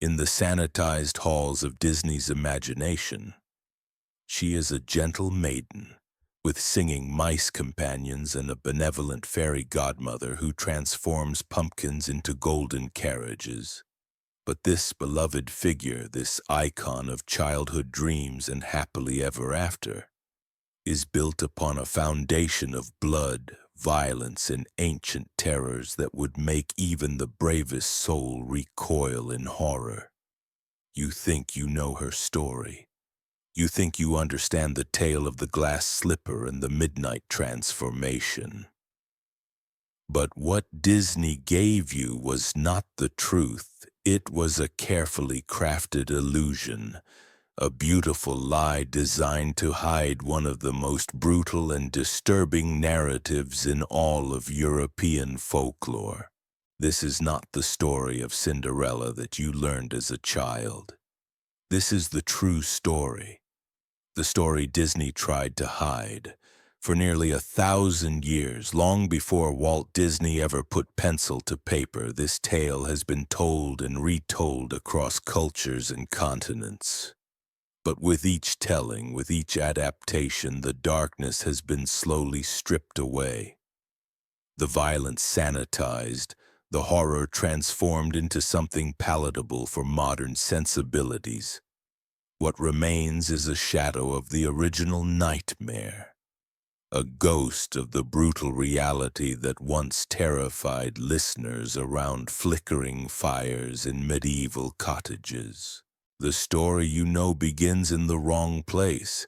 In the sanitized halls of Disney's imagination, she is a gentle maiden with singing mice companions and a benevolent fairy godmother who transforms pumpkins into golden carriages. But this beloved figure, this icon of childhood dreams and happily ever after, is built upon a foundation of blood, violence, and ancient terrors that would make even the bravest soul recoil in horror. You think you know her story. You think you understand the tale of the glass slipper and the midnight transformation. But what Disney gave you was not the truth. It was a carefully crafted illusion, a beautiful lie designed to hide one of the most brutal and disturbing narratives in all of European folklore. This is not the story of Cinderella that you learned as a child. This is the true story, the story Disney tried to hide. For nearly 1,000 years, long before Walt Disney ever put pencil to paper, this tale has been told and retold across cultures and continents. But with each telling, with each adaptation, the darkness has been slowly stripped away. The violence sanitized, the horror transformed into something palatable for modern sensibilities. What remains is a shadow of the original nightmare, a ghost of the brutal reality that once terrified listeners around flickering fires in medieval cottages. The story you know begins in the wrong place.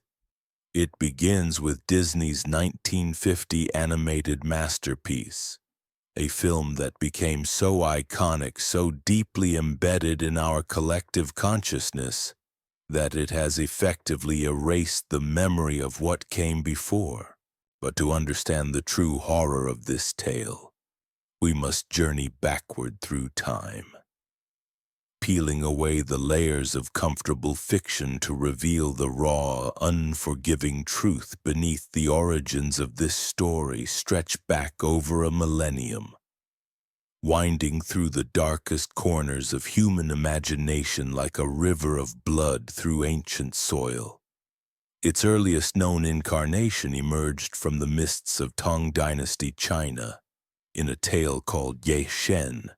It begins with Disney's 1950 animated masterpiece, a film that became so iconic, so deeply embedded in our collective consciousness, that it has effectively erased the memory of what came before. But to understand the true horror of this tale, we must journey backward through time, peeling away the layers of comfortable fiction to reveal the raw, unforgiving truth beneath. The origins of this story stretch back over a millennium, winding through the darkest corners of human imagination like a river of blood through ancient soil. Its earliest known incarnation emerged from the mists of Tang Dynasty China in a tale called Ye Shen,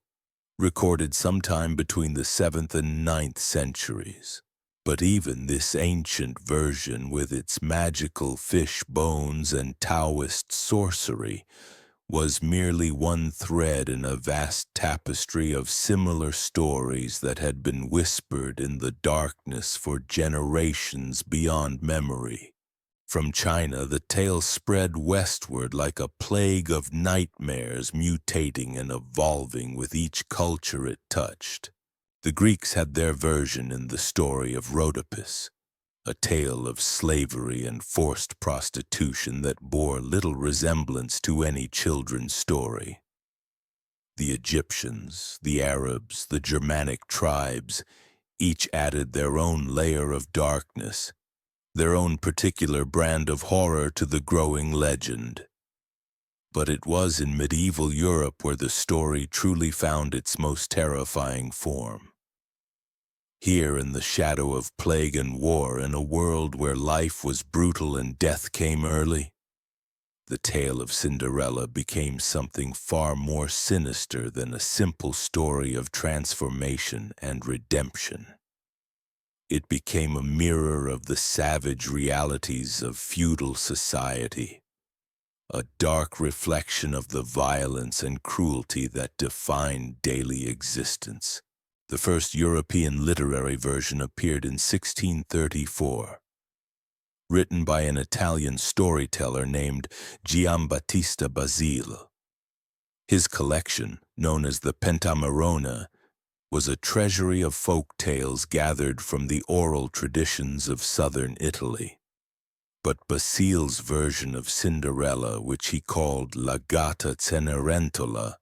recorded sometime between the 7th and 9th centuries. But even this ancient version, with its magical fish bones and Taoist sorcery, was merely one thread in a vast tapestry of similar stories that had been whispered in the darkness for generations beyond memory. From China, the tale spread westward like a plague of nightmares, mutating and evolving with each culture it touched. The Greeks had their version in the story of Rhodopis, a tale of slavery and forced prostitution that bore little resemblance to any children's story. The Egyptians, the Arabs, the Germanic tribes, each added their own layer of darkness, their own particular brand of horror to the growing legend. But it was in medieval Europe where the story truly found its most terrifying form. Here, in the shadow of plague and war, in a world where life was brutal and death came early, the tale of Cinderella became something far more sinister than a simple story of transformation and redemption. It became a mirror of the savage realities of feudal society, a dark reflection of the violence and cruelty that defined daily existence. The first European literary version appeared in 1634, written by an Italian storyteller named Giambattista Basile. His collection, known as the Pentamerone, was a treasury of folk tales gathered from the oral traditions of southern Italy. But Basile's version of Cinderella, which he called La Gatta Cenerentola,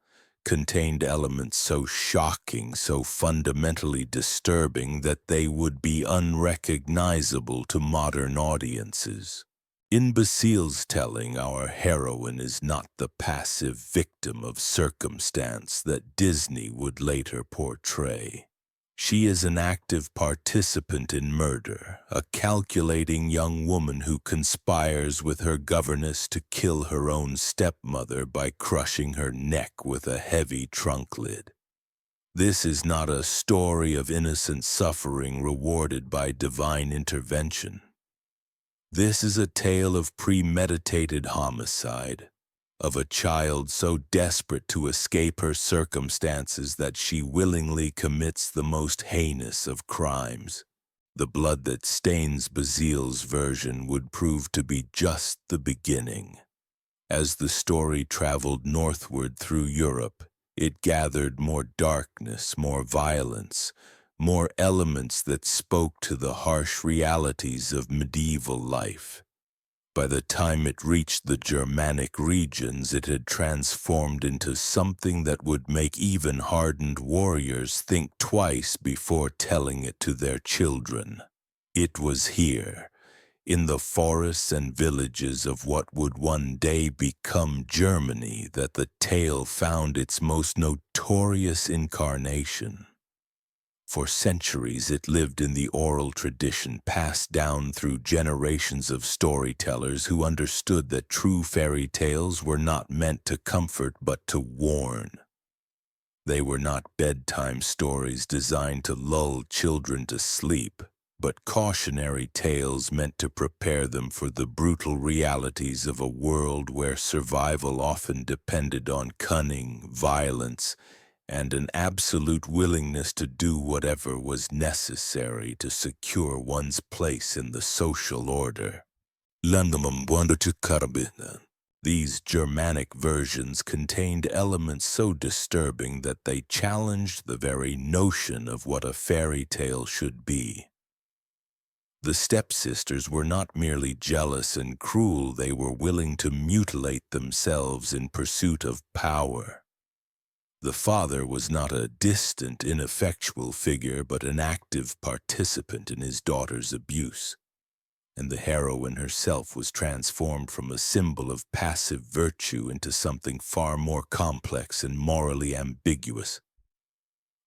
contained elements so shocking, so fundamentally disturbing that they would be unrecognizable to modern audiences. In Basile's telling, our heroine is not the passive victim of circumstance that Disney would later portray. She is an active participant in murder, a calculating young woman who conspires with her governess to kill her own stepmother by crushing her neck with a heavy trunk lid. This is not a story of innocent suffering rewarded by divine intervention. This is a tale of premeditated homicide, of a child so desperate to escape her circumstances that she willingly commits the most heinous of crimes. The blood that stains Bazile's version would prove to be just the beginning. As the story traveled northward through Europe, it gathered more darkness, more violence, more elements that spoke to the harsh realities of medieval life. By the time it reached the Germanic regions, it had transformed into something that would make even hardened warriors think twice before telling it to their children. It was here, in the forests and villages of what would one day become Germany, that the tale found its most notorious incarnation. For centuries it lived in the oral tradition passed down through generations of storytellers who understood that true fairy tales were not meant to comfort but to warn. They were not bedtime stories designed to lull children to sleep, but cautionary tales meant to prepare them for the brutal realities of a world where survival often depended on cunning, violence, and an absolute willingness to do whatever was necessary to secure one's place in the social order. These Germanic versions contained elements so disturbing that they challenged the very notion of what a fairy tale should be. The stepsisters were not merely jealous and cruel, they were willing to mutilate themselves in pursuit of power. The father was not a distant, ineffectual figure, but an active participant in his daughter's abuse. And the heroine herself was transformed from a symbol of passive virtue into something far more complex and morally ambiguous.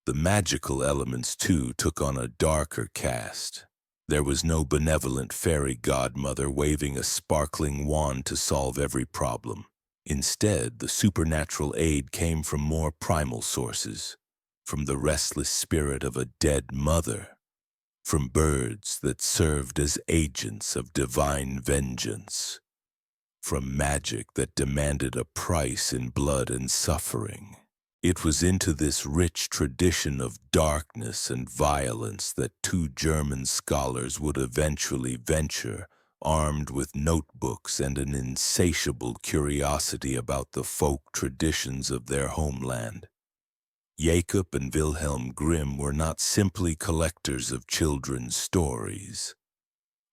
The magical elements, too, took on a darker cast. There was no benevolent fairy godmother waving a sparkling wand to solve every problem. Instead, the supernatural aid came from more primal sources, from the restless spirit of a dead mother, from birds that served as agents of divine vengeance, from magic that demanded a price in blood and suffering. It was into this rich tradition of darkness and violence that two German scholars would eventually venture, armed with notebooks and an insatiable curiosity about the folk traditions of their homeland. Jacob and Wilhelm Grimm were not simply collectors of children's stories.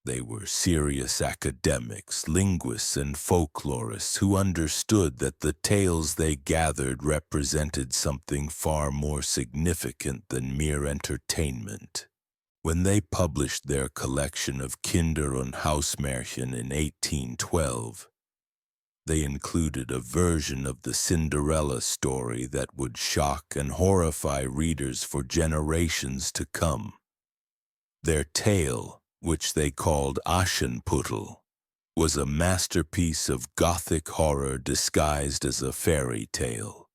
They were serious academics, linguists, and folklorists who understood that the tales they gathered represented something far more significant than mere entertainment. When they published their collection of Kinder- und Hausmärchen in 1812, they included a version of the Cinderella story that would shock and horrify readers for generations to come. Their tale, which they called Aschenputtel, was a masterpiece of Gothic horror disguised as a fairy tale.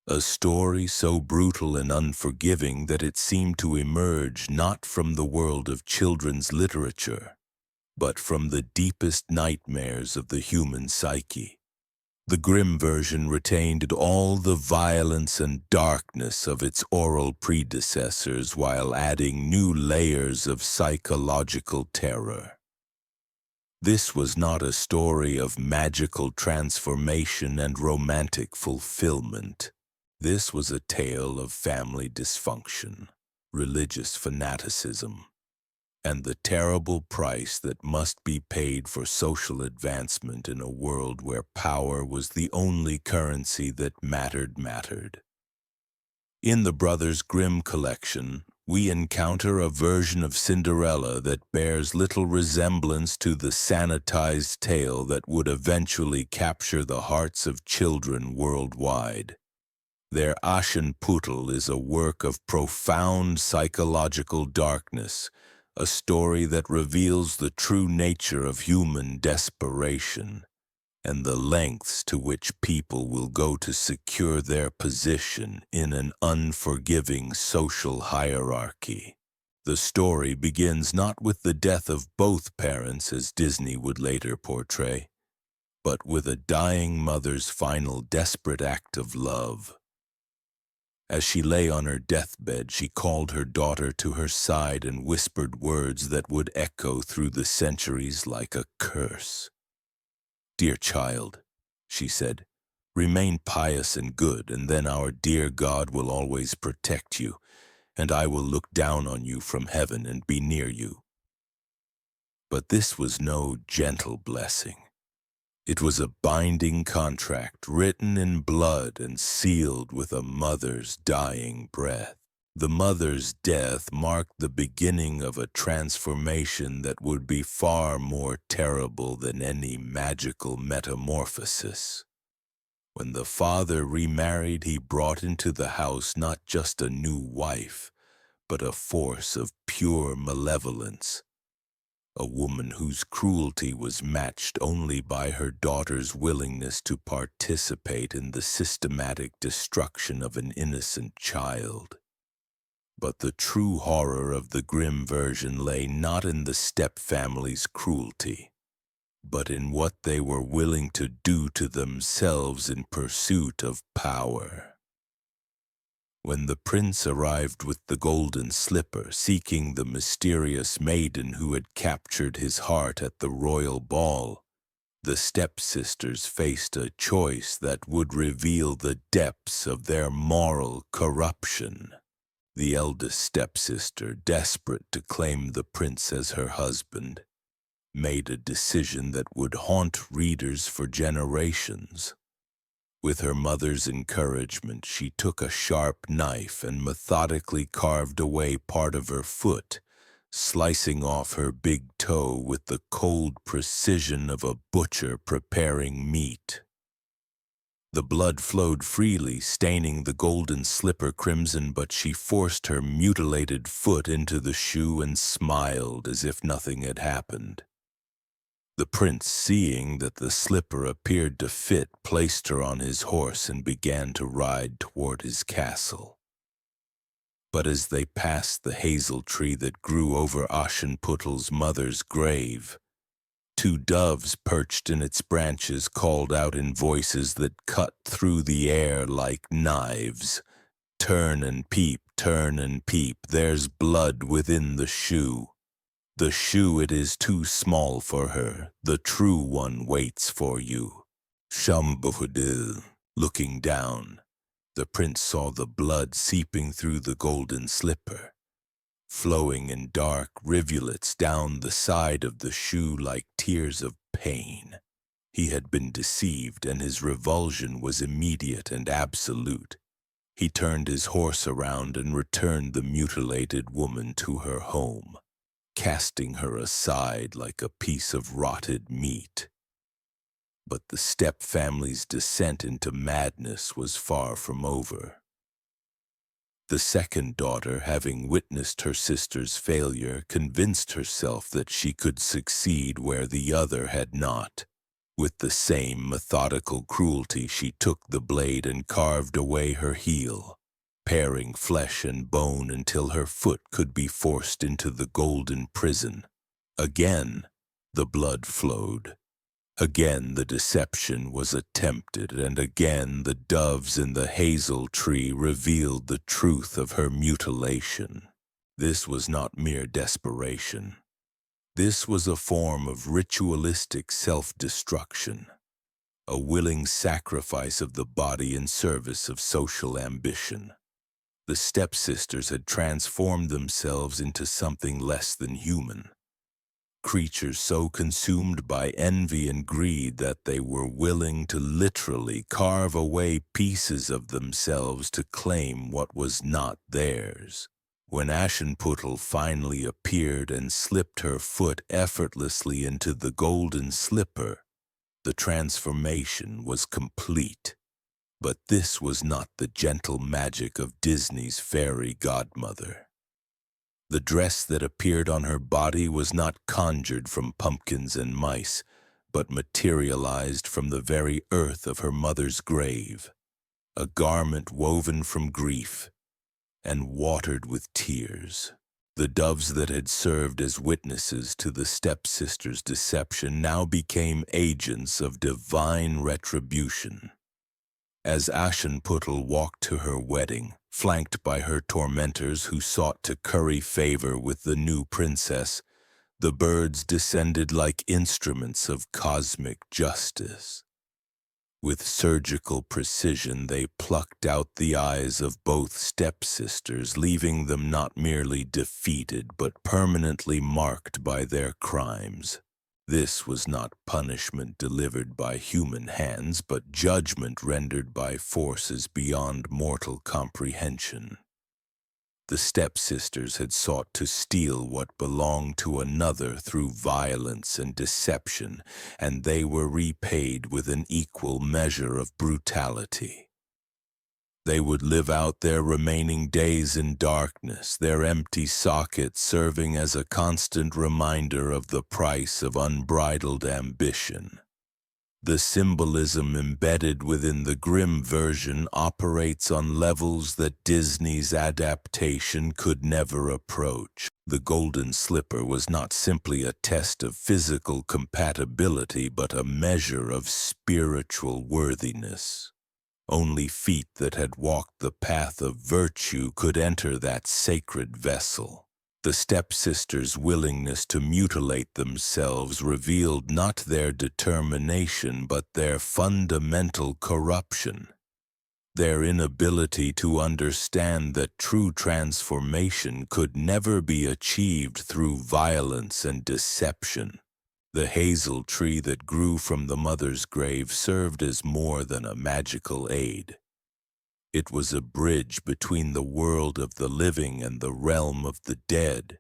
A story so brutal and unforgiving that it seemed to emerge not from the world of children's literature, but from the deepest nightmares of the human psyche. The Grimm version retained all the violence and darkness of its oral predecessors while adding new layers of psychological terror. This was not a story of magical transformation and romantic fulfillment. This was a tale of family dysfunction, religious fanaticism, and the terrible price that must be paid for social advancement in a world where power was the only currency that mattered. In the Brothers Grimm collection, we encounter a version of Cinderella that bears little resemblance to the sanitized tale that would eventually capture the hearts of children worldwide. Their Aschenputtel is a work of profound psychological darkness, a story that reveals the true nature of human desperation and the lengths to which people will go to secure their position in an unforgiving social hierarchy. The story begins not with the death of both parents, as Disney would later portray, but with a dying mother's final desperate act of love. As she lay on her deathbed, she called her daughter to her side and whispered words that would echo through the centuries like a curse. "Dear child," she said, "remain pious and good, and then our dear God will always protect you, and I will look down on you from heaven and be near you." But this was no gentle blessing. It was a binding contract written in blood and sealed with a mother's dying breath. The mother's death marked the beginning of a transformation that would be far more terrible than any magical metamorphosis. When the father remarried, he brought into the house not just a new wife, but a force of pure malevolence. A woman whose cruelty was matched only by her daughter's willingness to participate in the systematic destruction of an innocent child. But the true horror of the Grimm version lay not in the stepfamily's cruelty, but in what they were willing to do to themselves in pursuit of power. When the prince arrived with the golden slipper, seeking the mysterious maiden who had captured his heart at the royal ball, the stepsisters faced a choice that would reveal the depths of their moral corruption. The eldest stepsister, desperate to claim the prince as her husband, made a decision that would haunt readers for generations. With her mother's encouragement, she took a sharp knife and methodically carved away part of her foot, slicing off her big toe with the cold precision of a butcher preparing meat. The blood flowed freely, staining the golden slipper crimson, but she forced her mutilated foot into the shoe and smiled as if nothing had happened. The prince, seeing that the slipper appeared to fit, placed her on his horse and began to ride toward his castle. But as they passed the hazel tree that grew over Aschenputtel's mother's grave, two doves perched in its branches called out in voices that cut through the air like knives, turn and peep, there's blood within the shoe. The shoe, it is too small for her. The true one waits for you." Aschenputtel. Looking down, the prince saw the blood seeping through the golden slipper, flowing in dark rivulets down the side of the shoe like tears of pain. He had been deceived, and his revulsion was immediate and absolute. He turned his horse around and returned the mutilated woman to her home, casting her aside like a piece of rotted meat. But the step-family's descent into madness was far from over. The second daughter, having witnessed her sister's failure, convinced herself that she could succeed where the other had not. With the same methodical cruelty, she took the blade and carved away her heel, paring flesh and bone until her foot could be forced into the golden prison. Again, the blood flowed. Again, the deception was attempted, and again the doves in the hazel tree revealed the truth of her mutilation. This was not mere desperation. This was a form of ritualistic self-destruction, a willing sacrifice of the body in service of social ambition. The stepsisters had transformed themselves into something less than human, creatures so consumed by envy and greed that they were willing to literally carve away pieces of themselves to claim what was not theirs. When Aschenputtel finally appeared and slipped her foot effortlessly into the golden slipper, the transformation was complete. But this was not the gentle magic of Disney's fairy godmother. The dress that appeared on her body was not conjured from pumpkins and mice, but materialized from the very earth of her mother's grave, a garment woven from grief and watered with tears. The doves that had served as witnesses to the stepsisters' deception now became agents of divine retribution. As Aschenputtel walked to her wedding, flanked by her tormentors who sought to curry favor with the new princess, the birds descended like instruments of cosmic justice. With surgical precision, they plucked out the eyes of both stepsisters, leaving them not merely defeated but permanently marked by their crimes. This was not punishment delivered by human hands, but judgment rendered by forces beyond mortal comprehension. The stepsisters had sought to steal what belonged to another through violence and deception, and they were repaid with an equal measure of brutality. They would live out their remaining days in darkness, their empty sockets serving as a constant reminder of the price of unbridled ambition. The symbolism embedded within the Grimm version operates on levels that Disney's adaptation could never approach. The golden slipper was not simply a test of physical compatibility, but a measure of spiritual worthiness. Only feet that had walked the path of virtue could enter that sacred vessel. The stepsisters' willingness to mutilate themselves revealed not their determination but their fundamental corruption. Their inability to understand that true transformation could never be achieved through violence and deception. The hazel tree that grew from the mother's grave served as more than a magical aid. It was a bridge between the world of the living and the realm of the dead,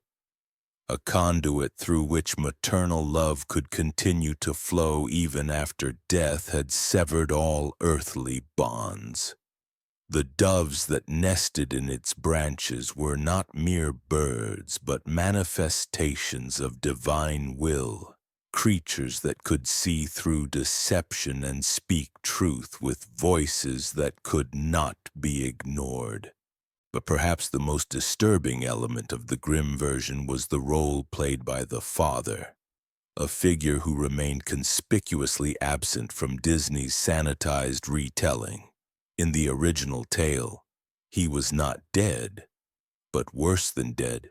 a conduit through which maternal love could continue to flow even after death had severed all earthly bonds. The doves that nested in its branches were not mere birds, but manifestations of divine will. Creatures that could see through deception and speak truth with voices that could not be ignored. But perhaps the most disturbing element of the Grimm version was the role played by the father, a figure who remained conspicuously absent from Disney's sanitized retelling. In the original tale, he was not dead, but worse than dead.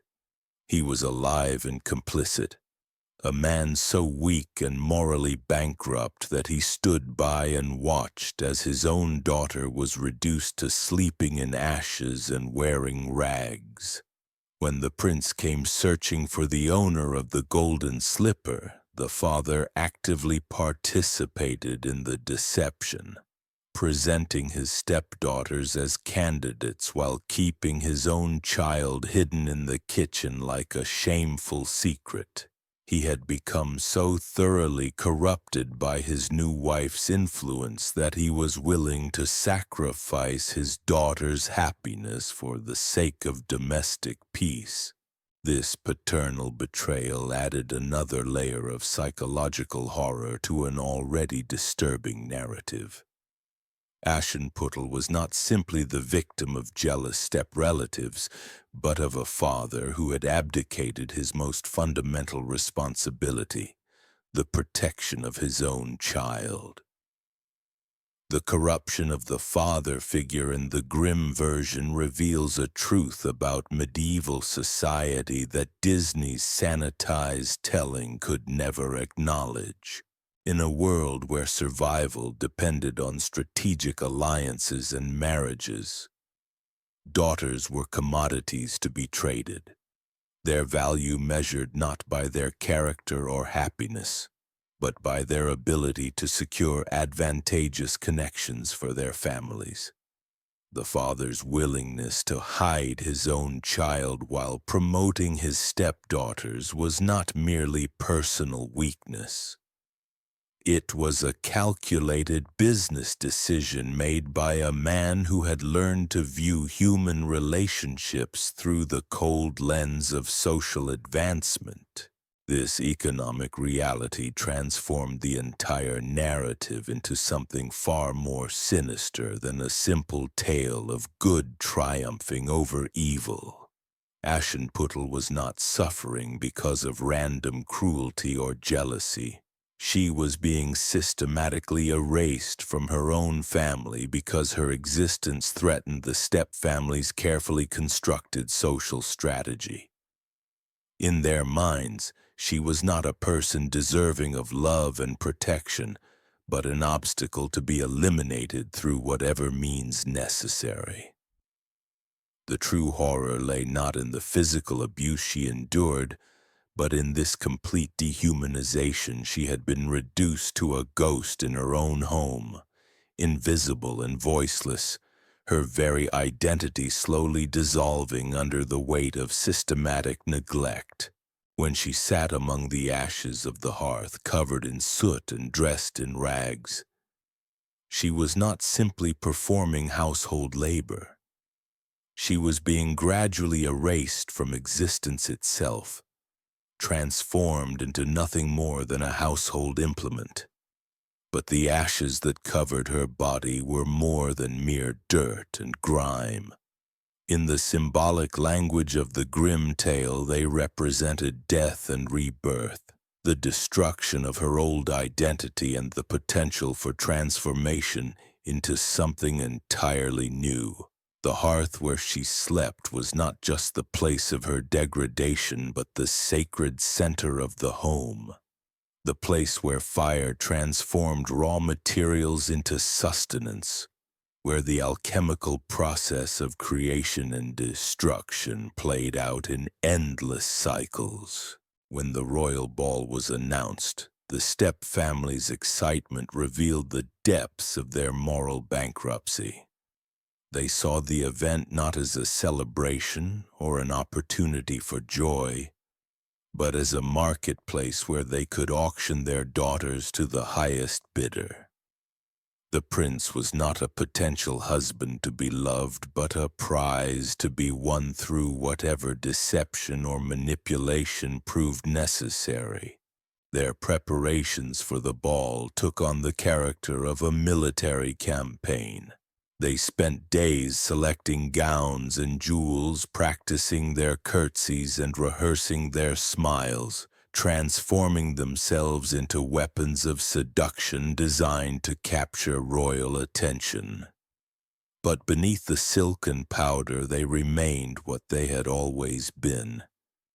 He was alive and complicit. A man so weak and morally bankrupt that he stood by and watched as his own daughter was reduced to sleeping in ashes and wearing rags. When the prince came searching for the owner of the golden slipper, the father actively participated in the deception, presenting his stepdaughters as candidates while keeping his own child hidden in the kitchen like a shameful secret. He had become so thoroughly corrupted by his new wife's influence that he was willing to sacrifice his daughter's happiness for the sake of domestic peace. This paternal betrayal added another layer of psychological horror to an already disturbing narrative. Aschenputtel was not simply the victim of jealous step-relatives, but of a father who had abdicated his most fundamental responsibility, the protection of his own child. The corruption of the father figure in the Grimm version reveals a truth about medieval society that Disney's sanitized telling could never acknowledge. In a world where survival depended on strategic alliances and marriages, daughters were commodities to be traded, their value measured not by their character or happiness, but by their ability to secure advantageous connections for their families. The father's willingness to hide his own child while promoting his stepdaughters was not merely personal weakness. It was a calculated business decision made by a man who had learned to view human relationships through the cold lens of social advancement. This economic reality transformed the entire narrative into something far more sinister than a simple tale of good triumphing over evil. Aschenputtel was not suffering because of random cruelty or jealousy. She was being systematically erased from her own family because her existence threatened the stepfamily's carefully constructed social strategy. In their minds, she was not a person deserving of love and protection, but an obstacle to be eliminated through whatever means necessary. The true horror lay not in the physical abuse she endured, but in this complete dehumanization. She had been reduced to a ghost in her own home, invisible and voiceless, her very identity slowly dissolving under the weight of systematic neglect. When she sat among the ashes of the hearth, covered in soot and dressed in rags, she was not simply performing household labor. She was being gradually erased from existence itself, transformed into nothing more than a household implement. But the ashes that covered her body were more than mere dirt and grime. In the symbolic language of the Grimm tale, they represented death and rebirth, the destruction of her old identity and the potential for transformation into something entirely new. The hearth where she slept was not just the place of her degradation, but the sacred center of the home. The place where fire transformed raw materials into sustenance, where the alchemical process of creation and destruction played out in endless cycles. When the royal ball was announced, the step family's excitement revealed the depths of their moral bankruptcy. They saw the event not as a celebration or an opportunity for joy, but as a marketplace where they could auction their daughters to the highest bidder. The prince was not a potential husband to be loved, but a prize to be won through whatever deception or manipulation proved necessary. Their preparations for the ball took on the character of a military campaign. They spent days selecting gowns and jewels, practicing their curtsies and rehearsing their smiles, transforming themselves into weapons of seduction designed to capture royal attention. But beneath the silken powder they remained what they had always been,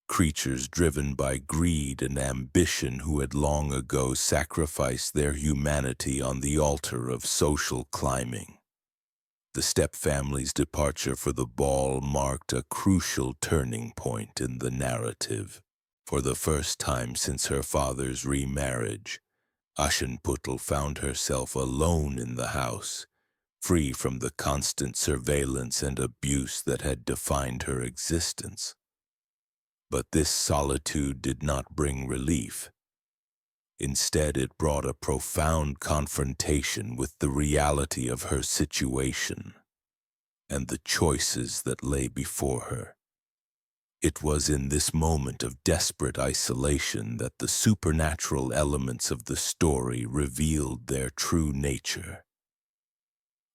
creatures driven by greed and ambition who had long ago sacrificed their humanity on the altar of social climbing. The step-family's departure for the ball marked a crucial turning point in the narrative. For the first time since her father's remarriage, Aschenputtel found herself alone in the house, free from the constant surveillance and abuse that had defined her existence. But this solitude did not bring relief. Instead, it brought a profound confrontation with the reality of her situation and the choices that lay before her. It was in this moment of desperate isolation that the supernatural elements of the story revealed their true nature.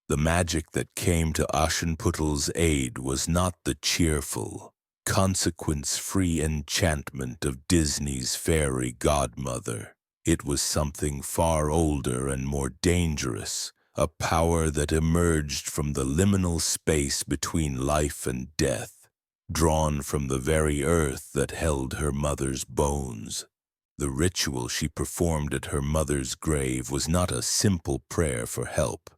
The magic that came to Aschenputtel's aid was not the cheerful, consequence-free enchantment of Disney's fairy godmother. It was something far older and more dangerous, a power that emerged from the liminal space between life and death, drawn from the very earth that held her mother's bones. The ritual she performed at her mother's grave was not a simple prayer for help,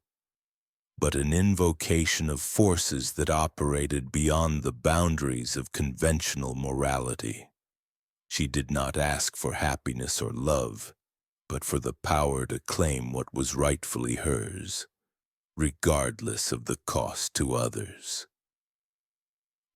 but an invocation of forces that operated beyond the boundaries of conventional morality. She did not ask for happiness or love, but for the power to claim what was rightfully hers, regardless of the cost to others.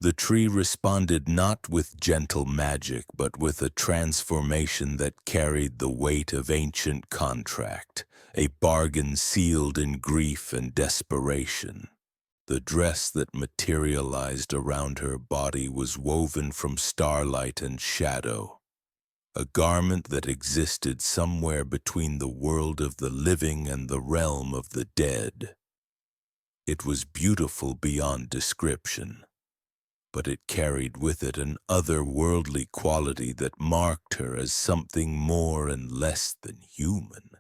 The tree responded not with gentle magic, but with a transformation that carried the weight of ancient contract, a bargain sealed in grief and desperation. The dress that materialized around her body was woven from starlight and shadow, a garment that existed somewhere between the world of the living and the realm of the dead. It was beautiful beyond description, but it carried with it an otherworldly quality that marked her as something more and less than human.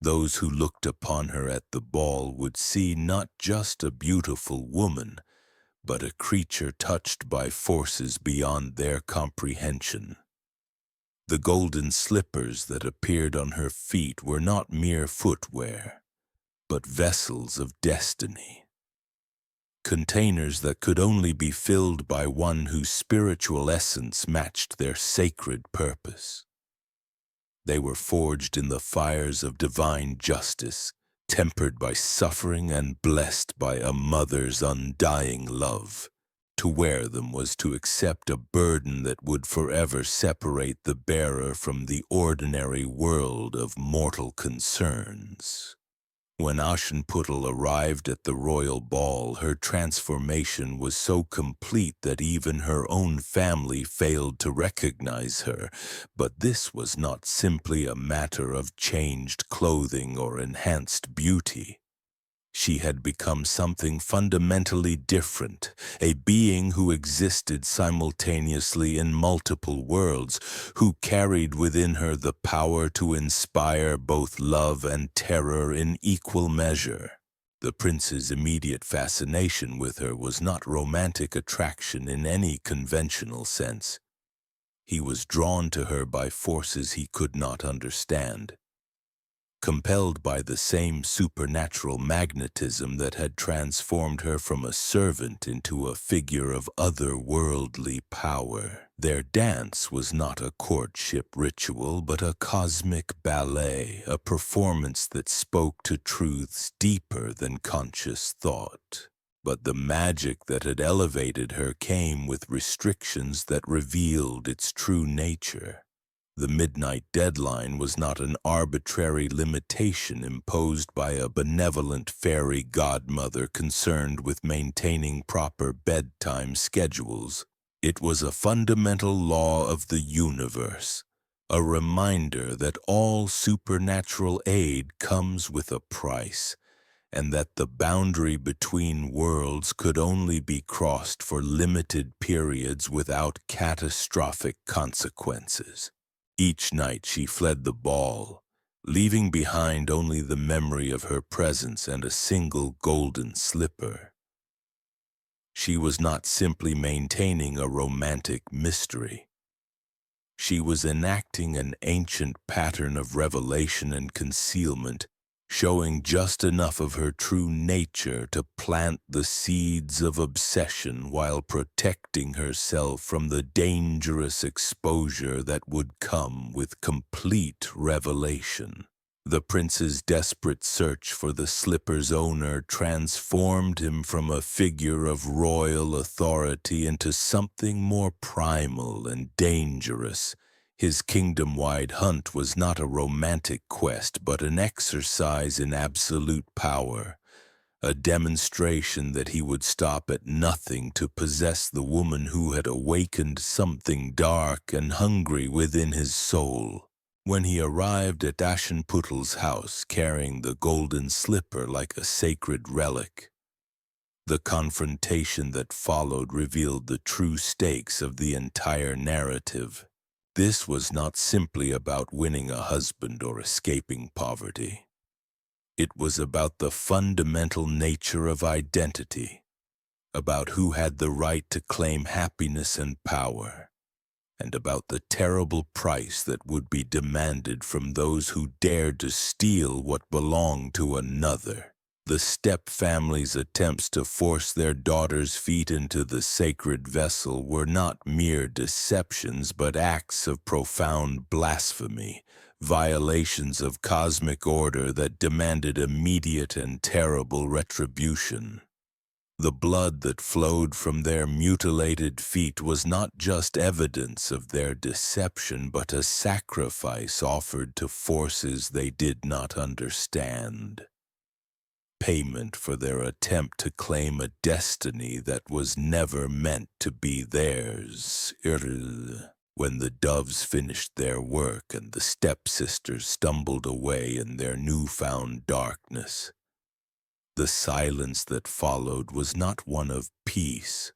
Those who looked upon her at the ball would see not just a beautiful woman, but a creature touched by forces beyond their comprehension. The golden slippers that appeared on her feet were not mere footwear, but vessels of destiny. Containers that could only be filled by one whose spiritual essence matched their sacred purpose. They were forged in the fires of divine justice, tempered by suffering and blessed by a mother's undying love. To wear them was to accept a burden that would forever separate the bearer from the ordinary world of mortal concerns. When Aschenputtel arrived at the royal ball, her transformation was so complete that even her own family failed to recognize her. But this was not simply a matter of changed clothing or enhanced beauty. She had become something fundamentally different, a being who existed simultaneously in multiple worlds, who carried within her the power to inspire both love and terror in equal measure. The prince's immediate fascination with her was not romantic attraction in any conventional sense. He was drawn to her by forces he could not understand, compelled by the same supernatural magnetism that had transformed her from a servant into a figure of otherworldly power. Their dance was not a courtship ritual, but a cosmic ballet, a performance that spoke to truths deeper than conscious thought. But the magic that had elevated her came with restrictions that revealed its true nature. The midnight deadline was not an arbitrary limitation imposed by a benevolent fairy godmother concerned with maintaining proper bedtime schedules. It was a fundamental law of the universe, a reminder that all supernatural aid comes with a price, and that the boundary between worlds could only be crossed for limited periods without catastrophic consequences. Each night she fled the ball, leaving behind only the memory of her presence and a single golden slipper. She was not simply maintaining a romantic mystery. She was enacting an ancient pattern of revelation and concealment, showing just enough of her true nature to plant the seeds of obsession while protecting herself from the dangerous exposure that would come with complete revelation. The prince's desperate search for the slipper's owner transformed him from a figure of royal authority into something more primal and dangerous. His kingdom-wide hunt was not a romantic quest, but an exercise in absolute power, a demonstration that he would stop at nothing to possess the woman who had awakened something dark and hungry within his soul. When he arrived at Aschenputtel's house carrying the golden slipper like a sacred relic, the confrontation that followed revealed the true stakes of the entire narrative. This was not simply about winning a husband or escaping poverty. It was about the fundamental nature of identity, about who had the right to claim happiness and power, and about the terrible price that would be demanded from those who dared to steal what belonged to another. The step-family's attempts to force their daughter's feet into the sacred vessel were not mere deceptions but acts of profound blasphemy, violations of cosmic order that demanded immediate and terrible retribution. The blood that flowed from their mutilated feet was not just evidence of their deception, but a sacrifice offered to forces they did not understand. Payment for their attempt to claim a destiny that was never meant to be theirs. When the doves finished their work and the stepsisters stumbled away in their newfound darkness, the silence that followed was not one of peace,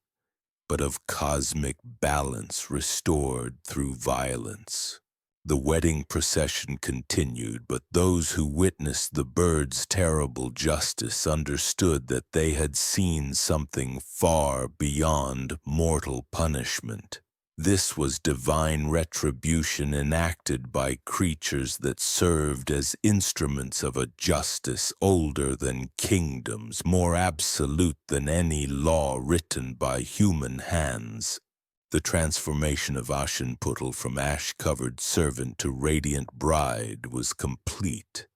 but of cosmic balance restored through violence. The wedding procession continued, but those who witnessed the birds' terrible justice understood that they had seen something far beyond mortal punishment. This was divine retribution enacted by creatures that served as instruments of a justice older than kingdoms, more absolute than any law written by human hands. The transformation of Aschenputtel from ash-covered servant to radiant bride was complete.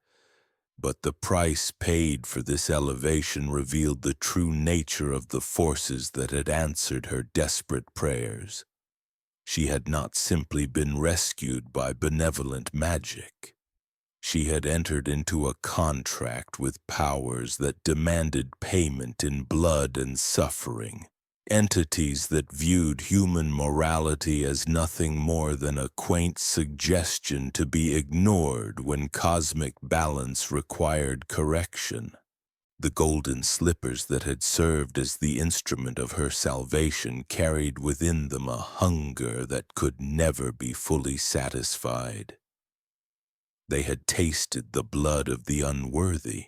But the price paid for this elevation revealed the true nature of the forces that had answered her desperate prayers. She had not simply been rescued by benevolent magic. She had entered into a contract with powers that demanded payment in blood and suffering. Entities that viewed human morality as nothing more than a quaint suggestion to be ignored when cosmic balance required correction. The golden slippers that had served as the instrument of her salvation carried within them a hunger that could never be fully satisfied. They had tasted the blood of the unworthy,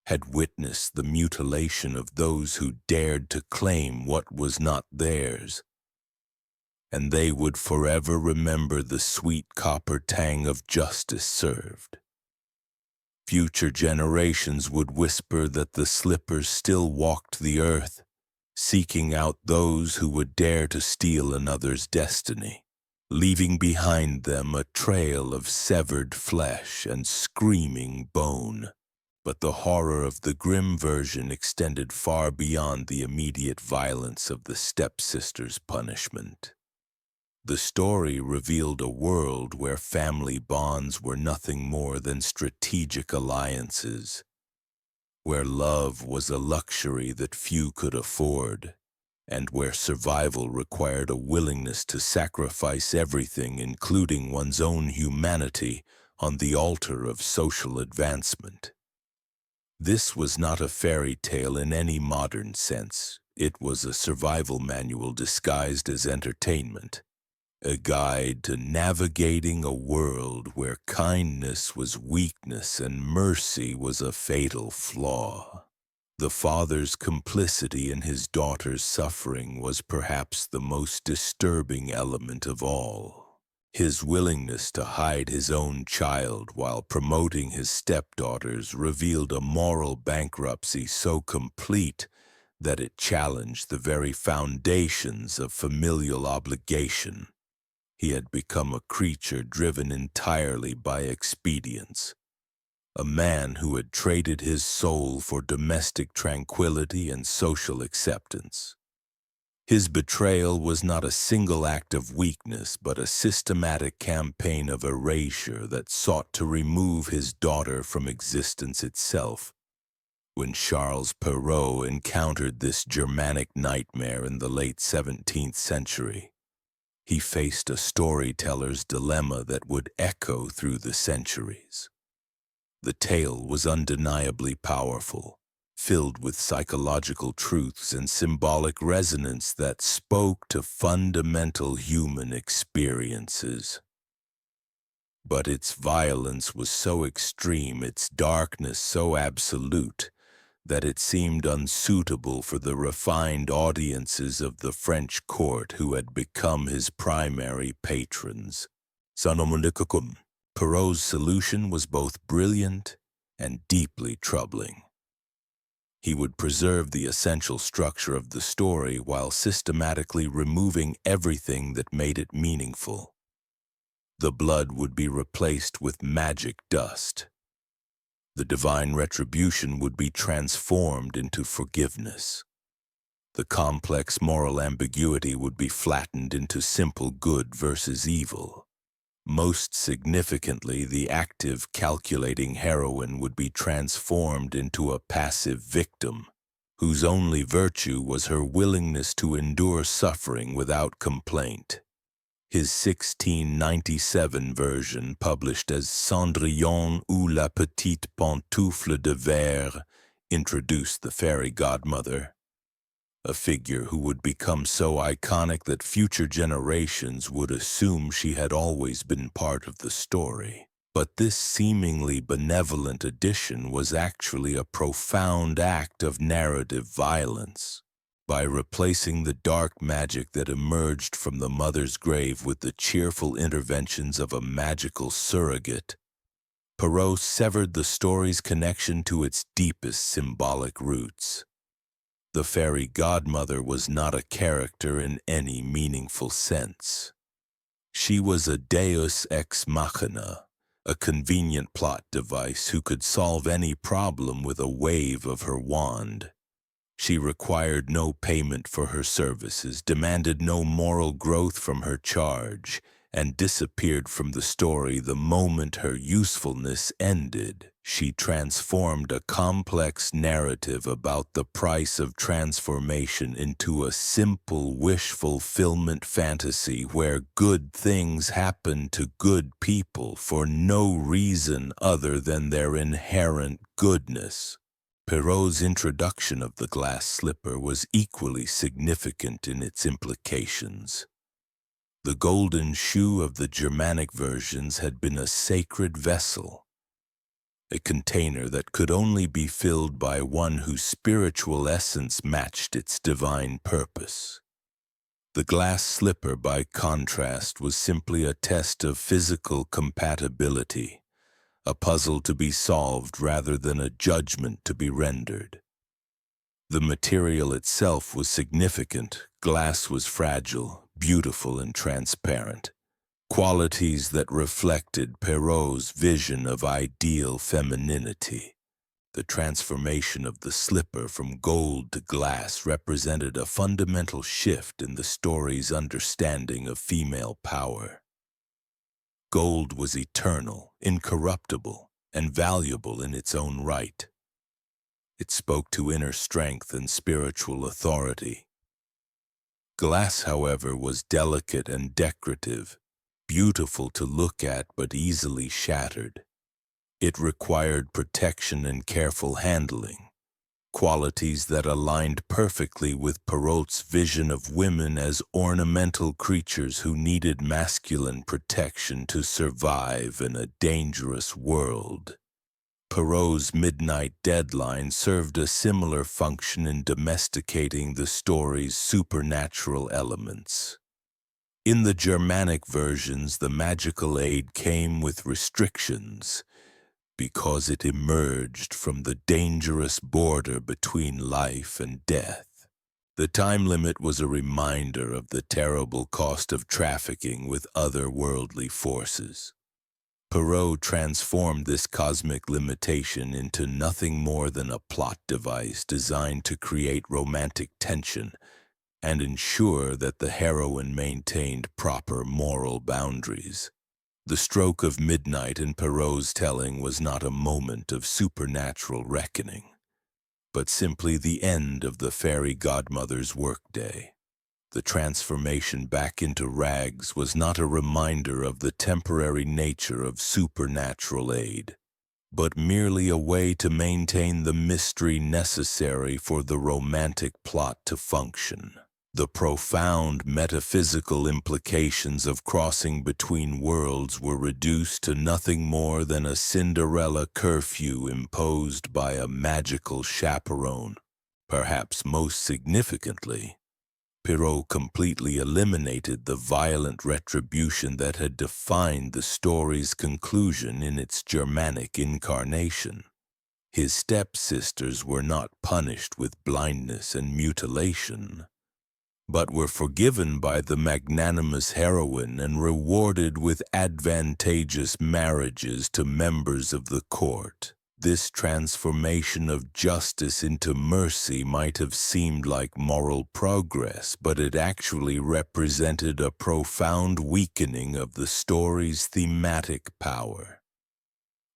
had witnessed the mutilation of those who dared to claim what was not theirs, and they would forever remember the sweet copper tang of justice served. Future generations would whisper that the slippers still walked the earth, seeking out those who would dare to steal another's destiny, leaving behind them a trail of severed flesh and screaming bone. But the horror of the Grimm version extended far beyond the immediate violence of the stepsisters' punishment. The story revealed a world where family bonds were nothing more than strategic alliances, where love was a luxury that few could afford, and where survival required a willingness to sacrifice everything, including one's own humanity, on the altar of social advancement. This was not a fairy tale in any modern sense. It was a survival manual disguised as entertainment, a guide to navigating a world where kindness was weakness and mercy was a fatal flaw. The father's complicity in his daughter's suffering was perhaps the most disturbing element of all. His willingness to hide his own child while promoting his stepdaughters revealed a moral bankruptcy so complete that it challenged the very foundations of familial obligation. He had become a creature driven entirely by expedience, a man who had traded his soul for domestic tranquility and social acceptance. His betrayal was not a single act of weakness, but a systematic campaign of erasure that sought to remove his daughter from existence itself. When Charles Perrault encountered this Germanic nightmare in the late 17th century, he faced a storyteller's dilemma that would echo through the centuries. The tale was undeniably powerful, filled with psychological truths and symbolic resonance that spoke to fundamental human experiences. But its violence was so extreme, its darkness so absolute, that it seemed unsuitable for the refined audiences of the French court who had become his primary patrons. Perrault's solution was both brilliant and deeply troubling. He would preserve the essential structure of the story while systematically removing everything that made it meaningful. The blood would be replaced with magic dust. The divine retribution would be transformed into forgiveness. The complex moral ambiguity would be flattened into simple good versus evil. Most significantly, the active, calculating heroine would be transformed into a passive victim, whose only virtue was her willingness to endure suffering without complaint. His 1697 version, published as Cendrillon ou la petite pantoufle de verre, introduced the fairy godmother, a figure who would become so iconic that future generations would assume she had always been part of the story. But this seemingly benevolent addition was actually a profound act of narrative violence. By replacing the dark magic that emerged from the mother's grave with the cheerful interventions of a magical surrogate, Perrault severed the story's connection to its deepest symbolic roots. The fairy godmother was not a character in any meaningful sense. She was a deus ex machina, a convenient plot device who could solve any problem with a wave of her wand. She required no payment for her services, demanded no moral growth from her charge, and disappeared from the story the moment her usefulness ended. She transformed a complex narrative about the price of transformation into a simple wish fulfillment fantasy where good things happen to good people for no reason other than their inherent goodness. Perrault's introduction of the glass slipper was equally significant in its implications. The golden shoe of the Germanic versions had been a sacred vessel, a container that could only be filled by one whose spiritual essence matched its divine purpose. The glass slipper, by contrast, was simply a test of physical compatibility, a puzzle to be solved rather than a judgment to be rendered. The material itself was significant. Glass was fragile, beautiful, and transparent, qualities that reflected Perrault's vision of ideal femininity. The transformation of the slipper from gold to glass represented a fundamental shift in the story's understanding of female power. Gold was eternal, incorruptible, and valuable in its own right. It spoke to inner strength and spiritual authority. Glass, however, was delicate and decorative, beautiful to look at but easily shattered. It required protection and careful handling, qualities that aligned perfectly with Perrault's vision of women as ornamental creatures who needed masculine protection to survive in a dangerous world. Perrault's midnight deadline served a similar function in domesticating the story's supernatural elements. In the Germanic versions, the magical aid came with restrictions because it emerged from the dangerous border between life and death. The time limit was a reminder of the terrible cost of trafficking with otherworldly forces. Perrault transformed this cosmic limitation into nothing more than a plot device designed to create romantic tension and ensure that the heroine maintained proper moral boundaries. The stroke of midnight in Perrault's telling was not a moment of supernatural reckoning, but simply the end of the fairy godmother's workday. The transformation back into rags was not a reminder of the temporary nature of supernatural aid, but merely a way to maintain the mystery necessary for the romantic plot to function. The profound metaphysical implications of crossing between worlds were reduced to nothing more than a Cinderella curfew imposed by a magical chaperone. Perhaps most significantly, Perrault completely eliminated the violent retribution that had defined the story's conclusion in its Germanic incarnation. His stepsisters were not punished with blindness and mutilation, but were forgiven by the magnanimous heroine and rewarded with advantageous marriages to members of the court. This transformation of justice into mercy might have seemed like moral progress, but it actually represented a profound weakening of the story's thematic power.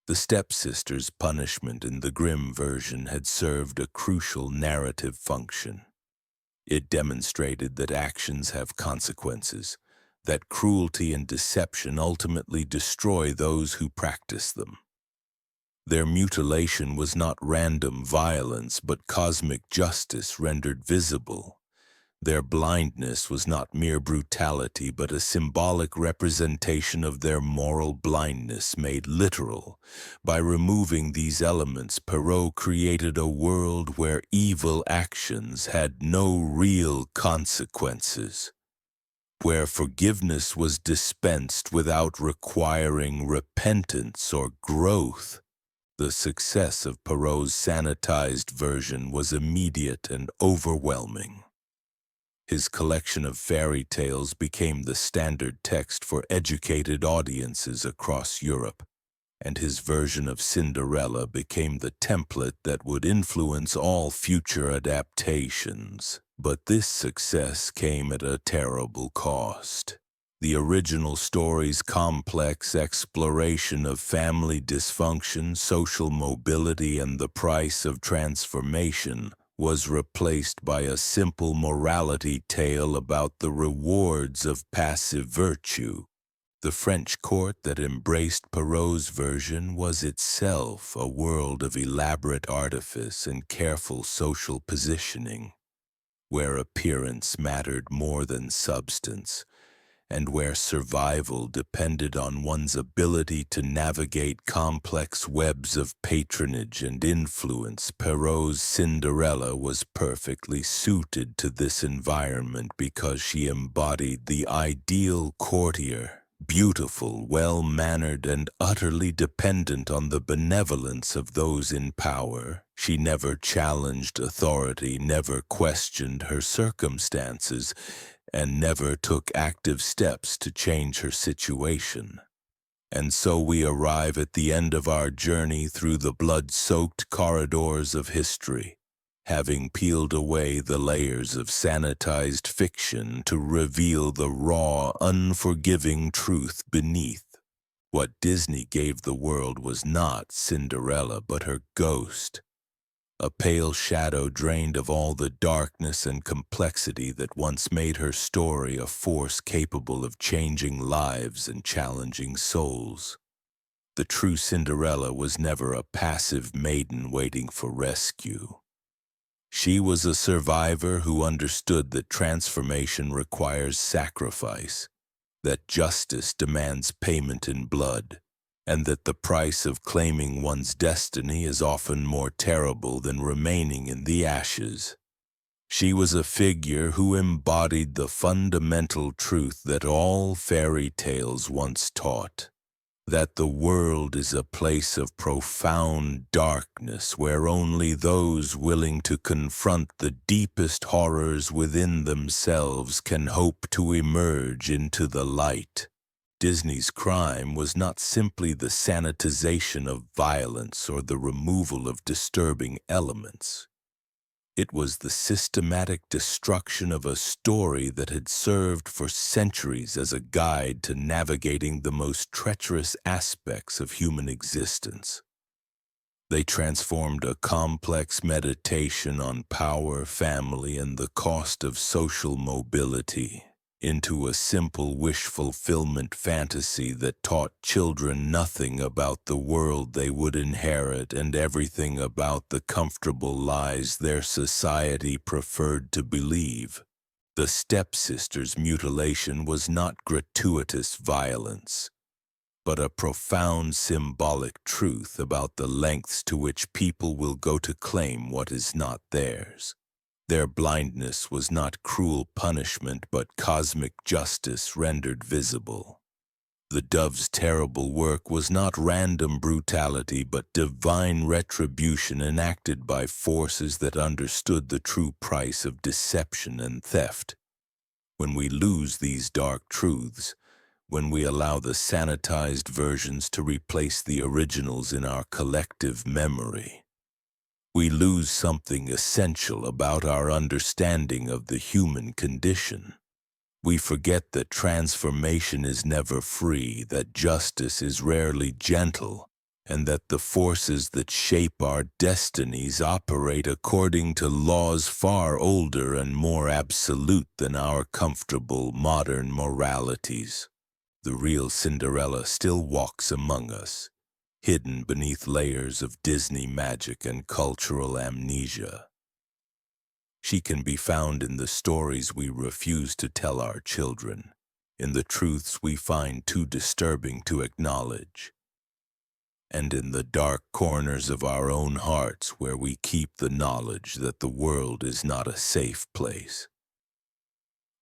The stepsisters' punishment in the Grimm version had served a crucial narrative function. It demonstrated that actions have consequences, that cruelty and deception ultimately destroy those who practice them. Their mutilation was not random violence, but cosmic justice rendered visible. Their blindness was not mere brutality, but a symbolic representation of their moral blindness made literal. By removing these elements, Perrault created a world where evil actions had no real consequences, where forgiveness was dispensed without requiring repentance or growth. The success of Perrault's sanitized version was immediate and overwhelming. His collection of fairy tales became the standard text for educated audiences across Europe, and his version of Cinderella became the template that would influence all future adaptations. But this success came at a terrible cost. The original story's complex exploration of family dysfunction, social mobility, and the price of transformation was replaced by a simple morality tale about the rewards of passive virtue. The French court that embraced Perrault's version was itself a world of elaborate artifice and careful social positioning, where appearance mattered more than substance, and where survival depended on one's ability to navigate complex webs of patronage and influence. Perrault's Cinderella was perfectly suited to this environment because she embodied the ideal courtier, beautiful, well-mannered, and utterly dependent on the benevolence of those in power. She never challenged authority, never questioned her circumstances, and never took active steps to change her situation. And so we arrive at the end of our journey through the blood-soaked corridors of history, having peeled away the layers of sanitized fiction to reveal the raw, unforgiving truth beneath. What Disney gave the world was not Cinderella, but her ghost, a pale shadow drained of all the darkness and complexity that once made her story a force capable of changing lives and challenging souls. The true Cinderella was never a passive maiden waiting for rescue. She was a survivor who understood that transformation requires sacrifice, that justice demands payment in blood, and that the price of claiming one's destiny is often more terrible than remaining in the ashes. She was a figure who embodied the fundamental truth that all fairy tales once taught, that the world is a place of profound darkness where only those willing to confront the deepest horrors within themselves can hope to emerge into the light. Disney's crime was not simply the sanitization of violence or the removal of disturbing elements. It was the systematic destruction of a story that had served for centuries as a guide to navigating the most treacherous aspects of human existence. They transformed a complex meditation on power, family, and the cost of social mobility into a simple wish-fulfillment fantasy that taught children nothing about the world they would inherit and everything about the comfortable lies their society preferred to believe. The stepsisters' mutilation was not gratuitous violence, but a profound symbolic truth about the lengths to which people will go to claim what is not theirs. Their blindness was not cruel punishment, but cosmic justice rendered visible. The dove's terrible work was not random brutality, but divine retribution enacted by forces that understood the true price of deception and theft. When we lose these dark truths, when we allow the sanitized versions to replace the originals in our collective memory. We lose something essential about our understanding of the human condition. We forget that transformation is never free, that justice is rarely gentle, and that the forces that shape our destinies operate according to laws far older and more absolute than our comfortable modern moralities. The real Cinderella still walks among us, hidden beneath layers of Disney magic and cultural amnesia. She can be found in the stories we refuse to tell our children, in the truths we find too disturbing to acknowledge, and in the dark corners of our own hearts where we keep the knowledge that the world is not a safe place,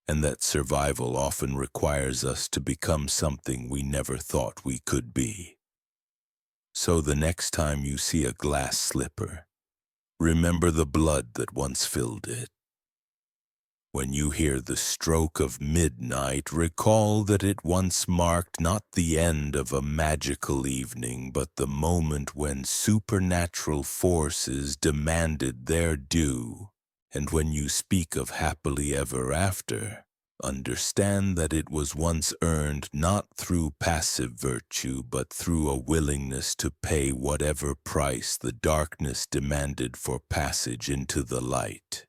and that survival often requires us to become something we never thought we could be. So the next time you see a glass slipper, remember the blood that once filled it. When you hear the stroke of midnight, recall that it once marked not the end of a magical evening, but the moment when supernatural forces demanded their due. And when you speak of happily ever after, understand that it was once earned not through passive virtue, but through a willingness to pay whatever price the darkness demanded for passage into the light.